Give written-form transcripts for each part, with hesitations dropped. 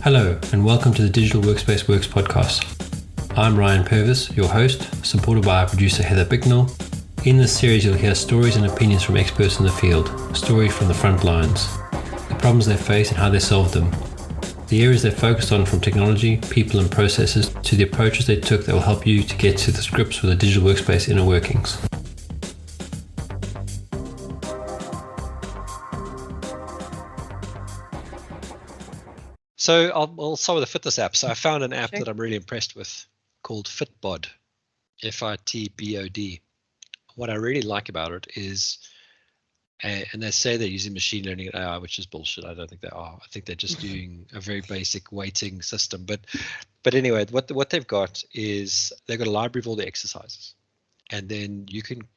Hello, and welcome to the Digital Workspace Works podcast. I'm Ryan Purvis, your host, supported by our producer Heather Bicknell. In this series, you'll hear stories and opinions from experts in the field, stories from the front lines, the problems they face and how they solved them, the areas they focused on from technology, people and processes, to the approaches they took that will help you to get to the grips with the digital workspace inner workings. So I'll start with a fitness app. So I found an app that I'm really impressed with called Fitbod, Fitbod. What I really like about it is, and they say they're using machine learning and AI, which is bullshit. I don't think they are. I think they're just doing a very basic weighting system. But anyway, what they've got is they've got a library of all the exercises, and then you can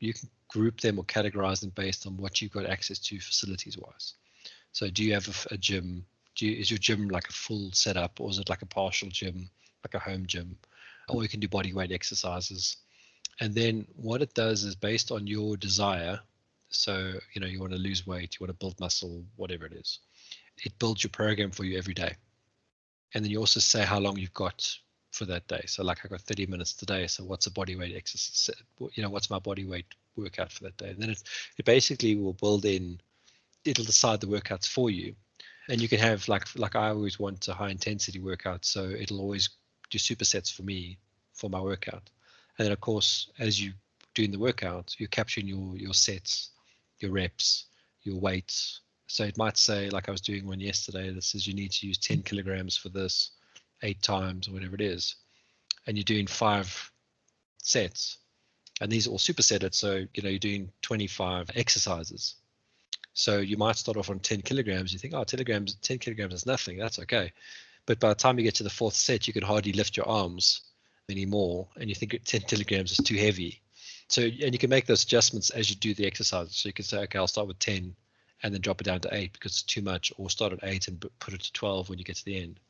group them or categorize them based on what you've got access to facilities wise. So do you have a gym? Is your gym like a full setup, or is it like a partial gym, like a home gym? Or you can do body weight exercises. And then what it does is based on your desire. So, you want to lose weight, you want to build muscle, whatever it is. It builds your program for you every day. And then you also say how long you've got for that day. So like I got 30 minutes today. So what's a body weight exercise? What's my body weight workout for that day? And then it basically will build in, it'll decide the workouts for you. And you can have like I always want a high intensity workout, so it'll always do supersets for me for my workout. And then of course, as you doing the workout, you're capturing your sets, your reps, your weights. So it might say, like I was doing one yesterday, that says you need to use 10 kilograms for this 8 times or whatever it is. And you're doing 5 sets. And these are all supersetted. So, you're doing 25 exercises. So you might start off on 10 kilograms. You think, 10 kilograms is nothing. That's okay. But by the time you get to the 4th set, you can hardly lift your arms anymore. And you think 10 kilograms is too heavy. So, and you can make those adjustments as you do the exercises. So you can say, okay, I'll start with 10 and then drop it down to 8 because it's too much, or start at 8 and put it to 12 when you get to the end.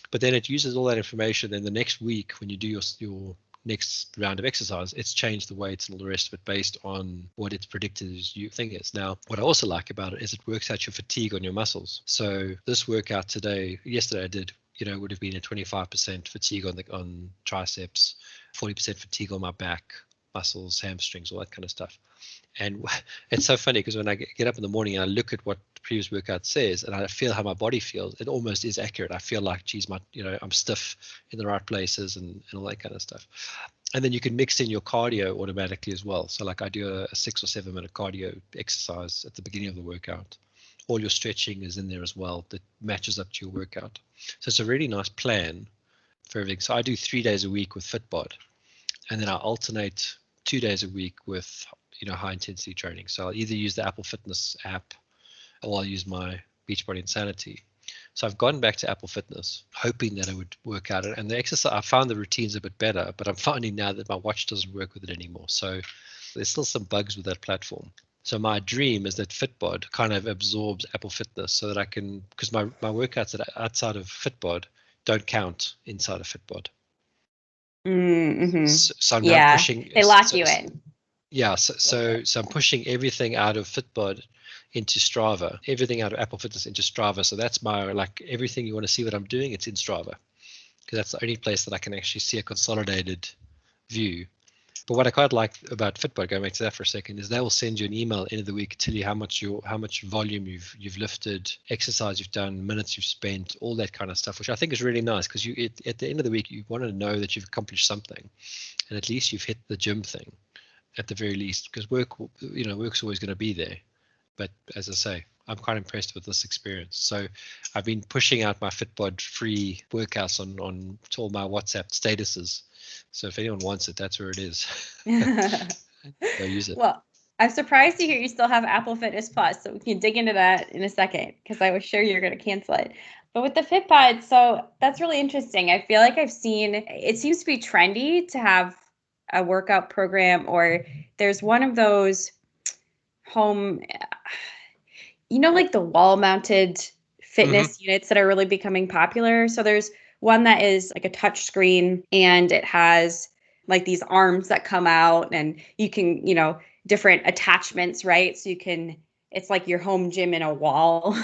But then it uses all that information. Then the next week, when you do your next round of exercise, it's changed the weights and all the rest of it based on what its predicted you think is. Now, what I also like about it is it works out your fatigue on your muscles. So this workout yesterday I did, would have been a 25% fatigue on triceps, 40% fatigue on my back, muscles, hamstrings, all that kind of stuff. And it's so funny because when I get up in the morning and I look at what the previous workout says and I feel how my body feels, it almost is accurate. I feel like, geez, I'm stiff in the right places and all that kind of stuff. And then you can mix in your cardio automatically as well. So like I do a 6 or 7 minute cardio exercise at the beginning of the workout. All your stretching is in there as well that matches up to your workout. So it's a really nice plan for everything. So I do 3 days a week with Fitbod, and then I alternate 2 days a week with high intensity training. So I'll either use the Apple Fitness app or I'll use my Beachbody Insanity. So I've gone back to Apple Fitness, hoping that it would work out. And the exercise, I found the routines a bit better, but I'm finding now that my watch doesn't work with it anymore. So there's still some bugs with that platform. So my dream is that Fitbod kind of absorbs Apple Fitness so that I can, because my workouts that are outside of Fitbod don't count inside of Fitbod. Mm-hmm. So I'm now pushing. They lock you in. Yeah, so I'm pushing everything out of Fitbod into Strava, everything out of Apple Fitness into Strava. So that's my, like, everything you want to see what I'm doing, it's in Strava, because that's the only place that I can actually see a consolidated view. But what I quite like about Fitbod, going back to that for a second, is they will send you an email end of the week, tell you how much volume you've lifted, exercise you've done, minutes you've spent, all that kind of stuff, which I think is really nice, because at the end of the week you want to know that you've accomplished something, and at least you've hit the gym thing. At the very least, because work's always going to be there. But as I say, I'm quite impressed with this experience. So I've been pushing out my Fitbod free workouts on to all my WhatsApp statuses. So if anyone wants it, that's where it is. Go use it. Well, I'm surprised to hear you still have Apple Fitness Plus, so we can dig into that in a second, because I was sure you're going to cancel it. But with the Fitbod, so that's really interesting. I feel like it seems to be trendy to have a workout program, or there's one of those home, like the wall mounted fitness units that are really becoming popular. So there's one that is like a touch screen, and it has like these arms that come out, and you can, different attachments, right? So you can it's like your home gym in a wall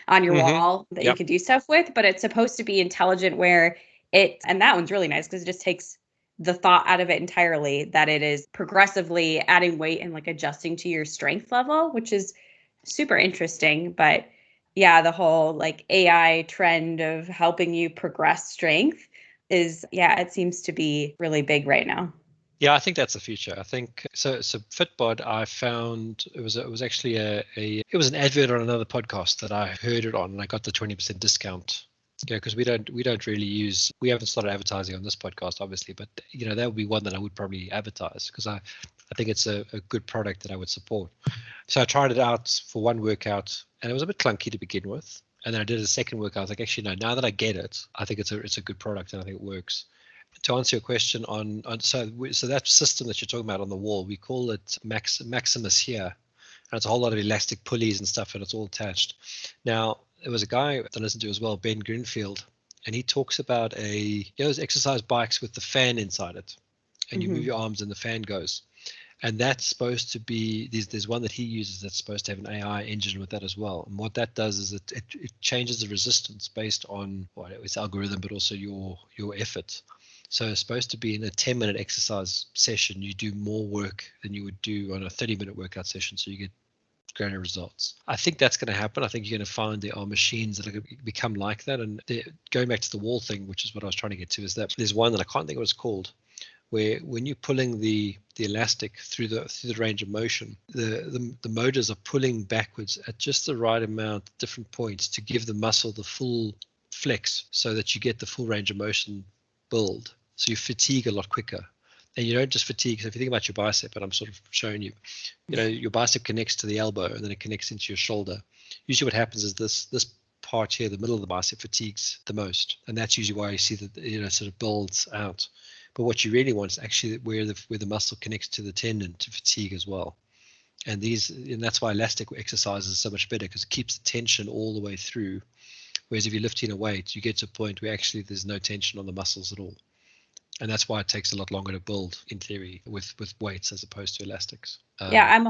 on your wall that you can do stuff with, but it's supposed to be intelligent where and that one's really nice because it just takes the thought out of it entirely, that it is progressively adding weight and like adjusting to your strength level, which is super interesting. But yeah, the whole like AI trend of helping you progress strength is, yeah, it seems to be really big right now. Yeah, I think that's the future. I think so. Fitbod, I found it was actually it was an advert on another podcast that I heard it on, and I got the 20% discount. Yeah, because we haven't started advertising on this podcast, obviously, but that would be one that I would probably advertise because I think it's a good product that I would support. So I tried it out for one workout, and it was a bit clunky to begin with. And then I did a second workout. I was like, actually, no, now that I get it, I think it's a good product, and I think it works. To answer your question on so that system that you're talking about on the wall, we call it Maximus here, and it's a whole lot of elastic pulleys and stuff, and it's all attached. Now, there was a guy that I listened to as well, Ben Greenfield, and he talks about those exercise bikes with the fan inside it, and you move your arms and the fan goes. And that's supposed to be, there's one that he uses that's supposed to have an AI engine with that as well. And what that does is it changes the resistance based on its algorithm, but also your effort. So it's supposed to be in a 10-minute exercise session, you do more work than you would do on a 30-minute workout session. So you get greater results. I think that's going to happen. I think you're going to find there are machines that are going to become like that. And going back to the wall thing, which is what I was trying to get to, is that there's one that I can't think what it's called, where when you're pulling the elastic through the range of motion, the motors are pulling backwards at just the right amount at different points to give the muscle the full flex so that you get the full range of motion build. So you fatigue a lot quicker. And you don't just fatigue. So if you think about your bicep, and I'm sort of showing you, your bicep connects to the elbow and then it connects into your shoulder. Usually what happens is this part here, the middle of the bicep, fatigues the most. And that's usually why you see that, sort of builds out. But what you really want is actually where the muscle connects to the tendon to fatigue as well. And that's why elastic exercise is so much better, because it keeps the tension all the way through. Whereas if you're lifting a weight, you get to a point where actually there's no tension on the muscles at all. And that's why it takes a lot longer to build, in theory, with weights as opposed to elastics. Yeah, I'm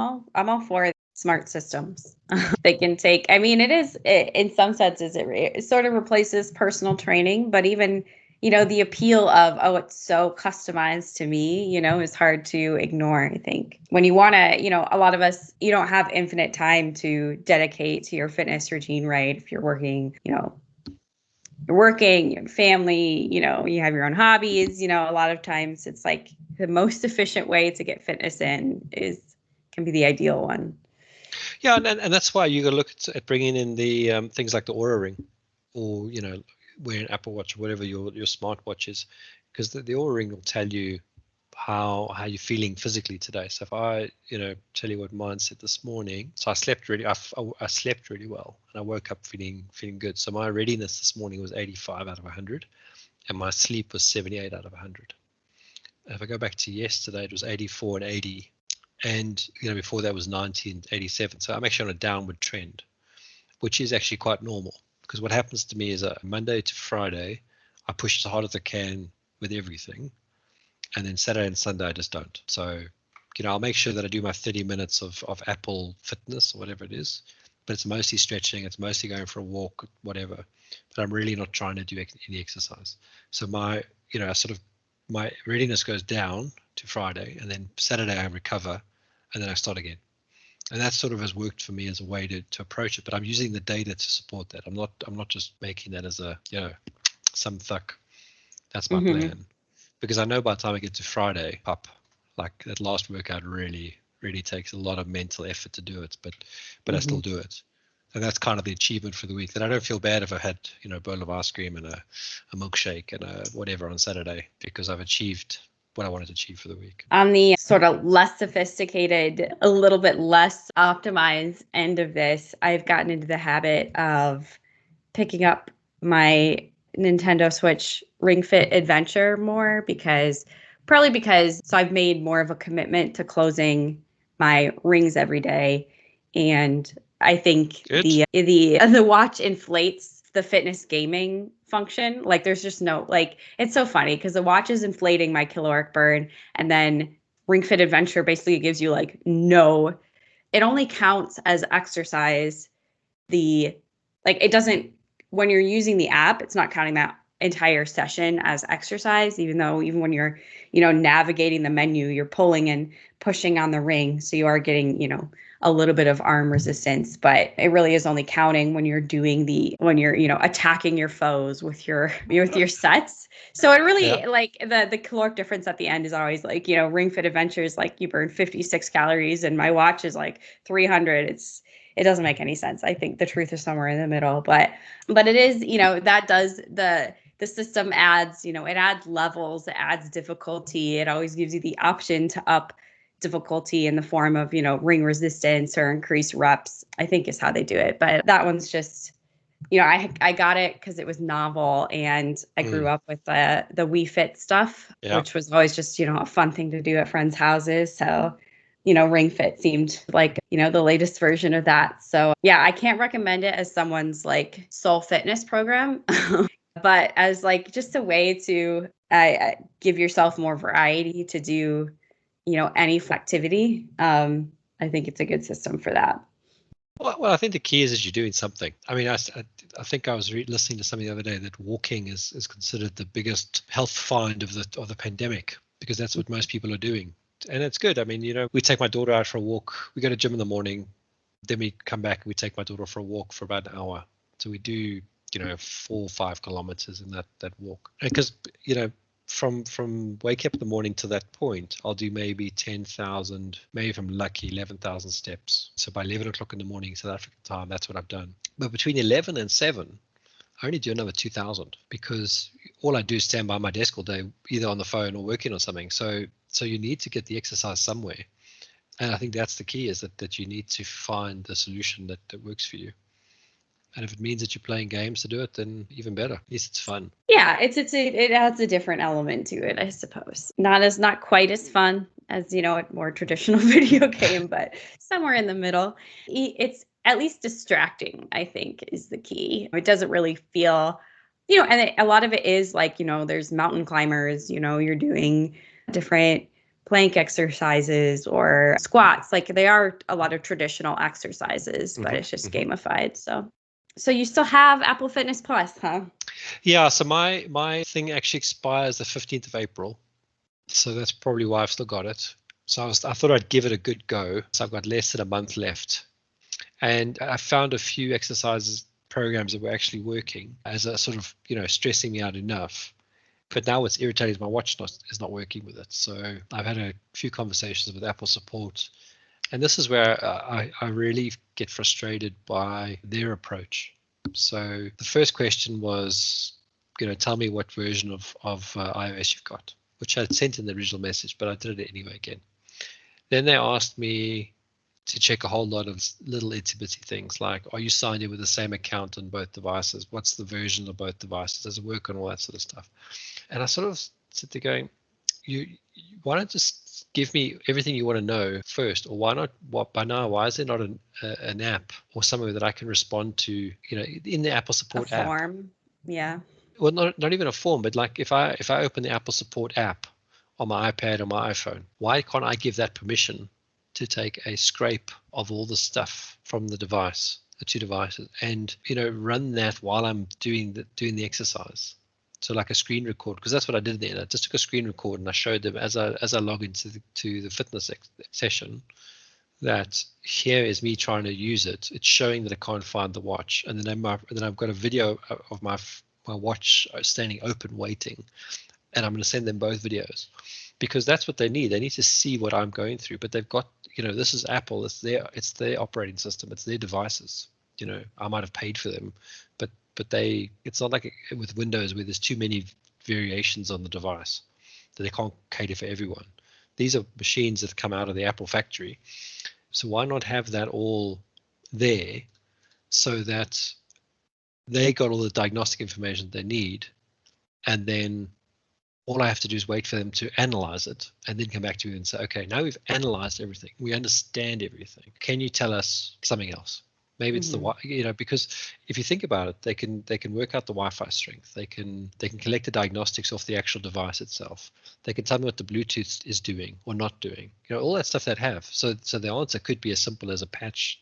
all for smart systems. They can take, I mean, in some senses, it sort of replaces personal training, but even, the appeal of, it's so customized to me, is hard to ignore, I think. When you want to, a lot of us, you don't have infinite time to dedicate to your fitness routine, right? If you're working, you have family, you have your own hobbies, a lot of times it's like the most efficient way to get fitness in can be the ideal one. Yeah, and that's why you got to look at bringing in the things like the Oura ring, or wear an Apple Watch or whatever your smartwatch is, because the Oura ring will tell you how you're feeling physically today. So if I tell you what mine said this morning, so I slept really well, and I woke up feeling good. So my readiness this morning was 85 out of 100, and my sleep was 78 out of 100. If I go back to yesterday, it was 84 and 80, and before that was 90 and 87. So I'm actually on a downward trend, which is actually quite normal, because what happens to me is Monday to Friday I push as hard as I can with everything, and then Saturday and Sunday I just don't. So I'll make sure that I do my 30 minutes of Apple Fitness or whatever it is, but it's mostly stretching, it's mostly going for a walk, whatever, but I'm really not trying to do any exercise. So my my readiness goes down to Friday, and then Saturday I recover, and then I start again. And that sort of has worked for me as a way to approach it. But I'm using the data to support that. I'm not just making that as a some thuck. That's my plan, because I know by the time I get to Friday up, like that last workout really takes a lot of mental effort to do it, but I still do it. And that's kind of the achievement for the week. That I don't feel bad if I had a bowl of ice cream and a milkshake and a whatever on Saturday, because I've achieved what I wanted to achieve for the week. On the sort of less sophisticated, a little bit less optimized end of this, I've gotten into the habit of picking up my Nintendo Switch Ring Fit Adventure more, because so I've made more of a commitment to closing my rings every day. And I think the watch inflates the fitness gaming function. Like there's just no, like, it's so funny because the watch is inflating my caloric burn, and then Ring Fit Adventure basically gives you like no it only counts as exercise. It doesn't, when you're using the app, it's not counting that entire session as exercise, even when you're, navigating the menu, you're pulling and pushing on the ring. So you are getting, a little bit of arm resistance, but it really is only counting when you're attacking your foes with your sets. So it really, like, the caloric difference at the end is always like, Ring Fit Adventures, like, you burn 56 calories and my watch is like 300. It doesn't make any sense. I think the truth is somewhere in the middle, but it is, that does the system adds, it adds levels, it adds difficulty. It always gives you the option to up difficulty in the form of, ring resistance or increase reps, I think is how they do it. But that one's just, I got it because it was novel, and I grew up with the Wii Fit stuff, which was always just, a fun thing to do at friends' houses. So, Ring Fit seemed like, the latest version of that. So yeah, I can't recommend it as someone's like soul fitness program, but as like just a way to give yourself more variety to do, any activity. I think it's a good system for that. Well, I think the key is you're doing something. I mean, I think I was listening to something the other day that walking is considered the biggest health find of the pandemic, because that's what most people are doing. And it's good. I mean, we take my daughter out for a walk. We go to gym in the morning, then we come back and we take my daughter for a walk for about an hour. So we do, 4 or 5 kilometers in that walk. Because, from wake up in the morning to that point, I'll do maybe 10,000, maybe if I'm lucky, 11,000 steps. So by 11 o'clock in the morning, South African time, that's what I've done. But between 11 and 7, I only do another 2,000, because all I do is stand by my desk all day, either on the phone or working on something. So you need to get the exercise somewhere. And I think that's the key, is that you need to find the solution that works for you. And if it means that you're playing games to do it, then even better. At least it's fun. Yeah, it adds a different element to it, I suppose. Not quite as fun as, a more traditional video game, but somewhere in the middle. It's at least distracting, I think, is the key. It doesn't really feel, and a lot of it is like, there's mountain climbers, you're doing different plank exercises or squats. Like, they are a lot of traditional exercises, but it's just gamified. So you still have Apple Fitness Plus, huh? Yeah, so my thing actually expires the 15th of April. So that's probably why I've still got it. So I thought I'd give it a good go. So I've got less than a month left. And I found a few exercises programs that were actually working as a sort of, stressing me out enough. But now what's irritating is my watch is not working with it. So I've had a few conversations with Apple support. And this is where I really get frustrated by their approach. So the first question was, tell me what version of iOS you've got, which I had sent in the original message, but I did it anyway again. Then they asked me to check a whole lot of little itty-bitty things like, are you signed in with the same account on both devices? What's the version of both devices? Does it work on all that sort of stuff? And I sort of sit there going, why don't just give me everything you want to know first? Or why not, why is there not an app or somewhere that I can respond to, in the Apple support app? A form, yeah. Well, not even a form, but like if I open the Apple support app on my iPad or my iPhone, why can't I give that permission to take a scrape of all the stuff from the device, the two devices, and run that while I'm doing the exercise? So like a screen record, because that's what I did in the end. I just took a screen record and I showed them as I log into the fitness session that here is me trying to use it. It's showing that I can't find the watch, and then I've got a video of my watch standing open waiting, and I'm going to send them both videos, because that's what they need. They need to see what I'm going through. But they've got, this is Apple. It's their operating system. It's their devices. I might have paid for them, but it's not like with Windows where there's too many variations on the device that they can't cater for everyone. These are machines that come out of the Apple factory. So why not have that all there so that they got all the diagnostic information they need, and then all I have to do is wait for them to analyze it and then come back to you and say, okay, now we've analyzed everything. We understand everything. Can you tell us something else? Maybe it's because if you think about it, they can work out the Wi-Fi strength. They can collect the diagnostics off the actual device itself. They can tell me what the Bluetooth is doing or not doing. All that stuff they have. So the answer could be as simple as a patch.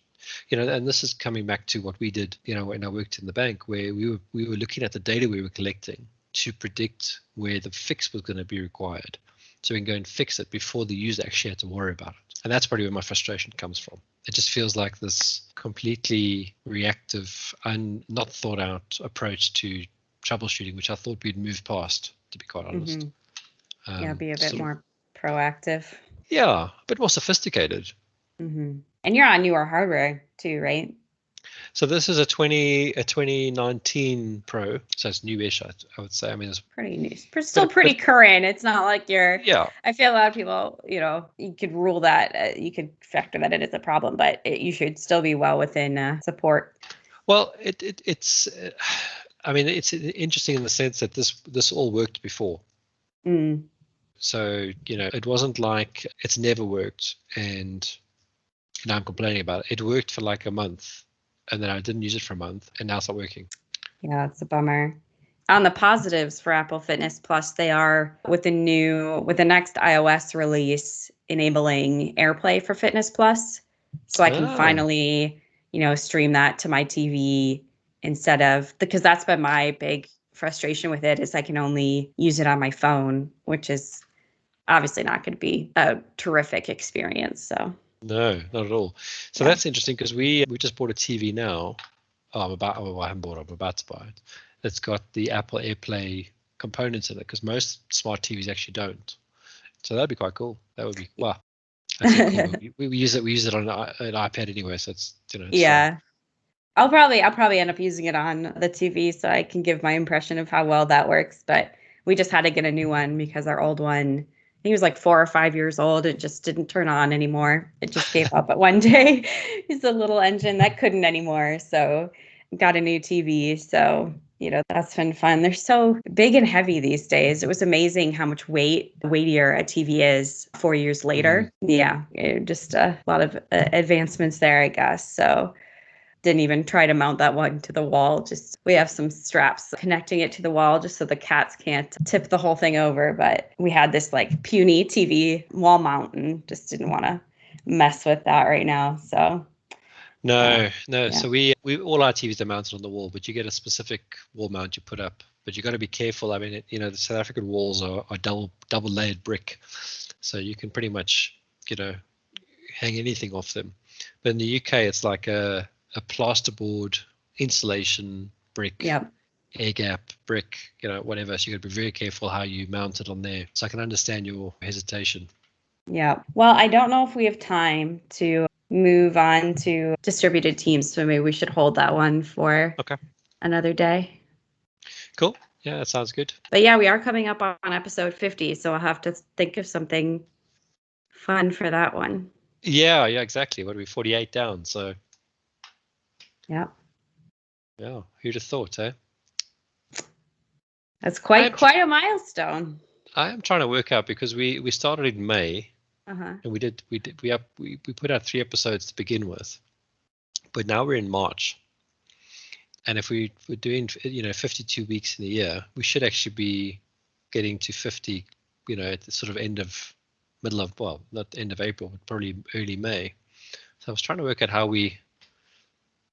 And this is coming back to what we did, when I worked in the bank, where we were looking at the data we were collecting to predict where the fix was going to be required. So we can go and fix it before the user actually had to worry about it. And that's probably where my frustration comes from. It just feels like this completely reactive and not thought out approach to troubleshooting, which I thought we'd move past, to be quite honest. Be a bit more proactive. Yeah, a bit more sophisticated. And you're on newer hardware too, right? So this is a 2019 Pro, so it's newish, I would say. I mean, it's pretty new, still pretty current. It's not like you're. Yeah. I feel a lot of people, you could rule that, you could factor that in as a problem, but you should still be well within support. Well, it's. I mean, it's interesting in the sense that this all worked before. So it wasn't like it's never worked, and now I'm complaining about it. It worked for like a month. And then I didn't use it for a month, and now it's not working. Yeah, it's a bummer. On the positives for Apple Fitness Plus, they are with the next iOS release enabling AirPlay for Fitness Plus, so I can finally, stream that to my TV instead of, because that's been my big frustration with it, is I can only use it on my phone, which is obviously not going to be a terrific experience. So. No, not at all. So that's interesting, because we just bought a TV now. I haven't bought it. I'm about to buy it. It's got the Apple AirPlay components in it, because most smart TVs actually don't. So that'd be quite cool. That would be cool. we use it on an iPad anyway, so it's yeah. I'll probably end up using it on the TV so I can give my impression of how well that works. But we just had to get a new one because our old one, he was like 4 or 5 years old. It just didn't turn on anymore. It just gave up at one day. It's a little engine that couldn't anymore. So got a new TV. So, that's been fun. They're so big and heavy these days. It was amazing how much weightier a TV is 4 years later. Yeah, just a lot of advancements there, I guess. So didn't even try to mount that one to the wall. Just, we have some straps connecting it to the wall just so the cats can't tip the whole thing over. But we had this like puny TV wall mount and just didn't want to mess with that right now. So no. Yeah. So we all our TVs are mounted on the wall, but you get a specific wall mount you put up. But you got to be careful. I mean, the South African walls are double layered brick, so you can pretty much hang anything off them. But in the UK, it's like a plasterboard insulation brick, air gap brick, whatever. So you got to be very careful how you mount it on there. So I can understand your hesitation. Yeah. Well, I don't know if we have time to move on to distributed teams, so maybe we should hold that one for another day. Cool. Yeah, that sounds good. But yeah, we are coming up on episode 50, so I'll have to think of something fun for that one. Yeah, exactly. What are we, 48 down? So. Yeah. Yeah. Who'd have thought, eh? That's quite a milestone. I am trying to work out, because we started in May, and we put out 3 episodes to begin with, but now we're in March, and if we're doing 52 weeks in a year, we should actually be getting to 50, at the sort of not end of April, but probably early May. So I was trying to work out how we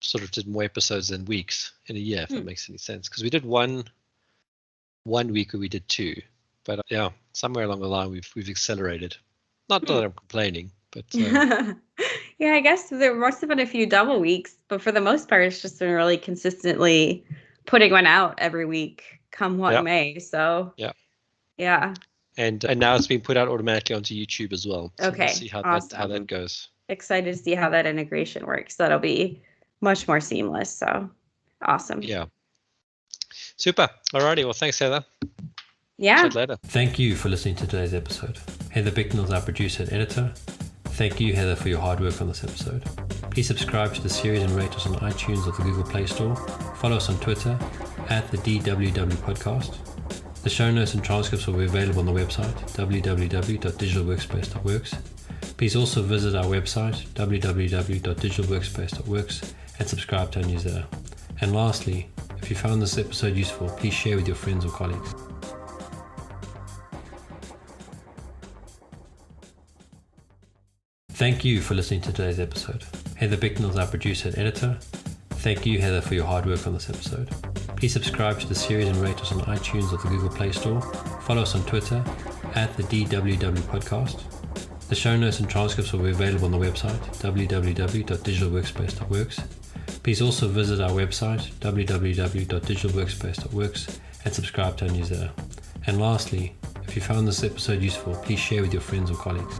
sort of did more episodes than weeks in a year, if that makes any sense. Because we did one week where we did 2, but somewhere along the line we've accelerated. Not that I'm complaining, but yeah, I guess there must have been a few double weeks, but for the most part, it's just been really consistently putting one out every week, come what may. So yeah. And now it's been put out automatically onto YouTube as well. So we'll see how that goes. Excited to see how that integration works. That'll be much more seamless. So awesome. Yeah. Super. Alrighty. Well, thanks, Heather. Yeah. Chat later. Thank you for listening to today's episode. Heather Bicknell is our producer and editor. Thank you, Heather, for your hard work on this episode. Please subscribe to the series and rate us on iTunes or the Google Play Store. Follow us on Twitter at the DWW Podcast. The show notes and transcripts will be available on the website, www.digitalworkspace.works. Please also visit our website, www.digitalworkspace.works, and subscribe to our newsletter. And lastly, if you found this episode useful, please share with your friends or colleagues. Thank you for listening to today's episode. Heather Bicknell is our producer and editor. Thank you, Heather, for your hard work on this episode. Please subscribe to the series and rate us on iTunes or the Google Play Store. Follow us on Twitter at the DWW Podcast. The show notes and transcripts will be available on the website www.digitalworkspace.works. Please also visit our website www.digitalworkspace.works and subscribe to our newsletter. And lastly, if you found this episode useful, please share with your friends or colleagues.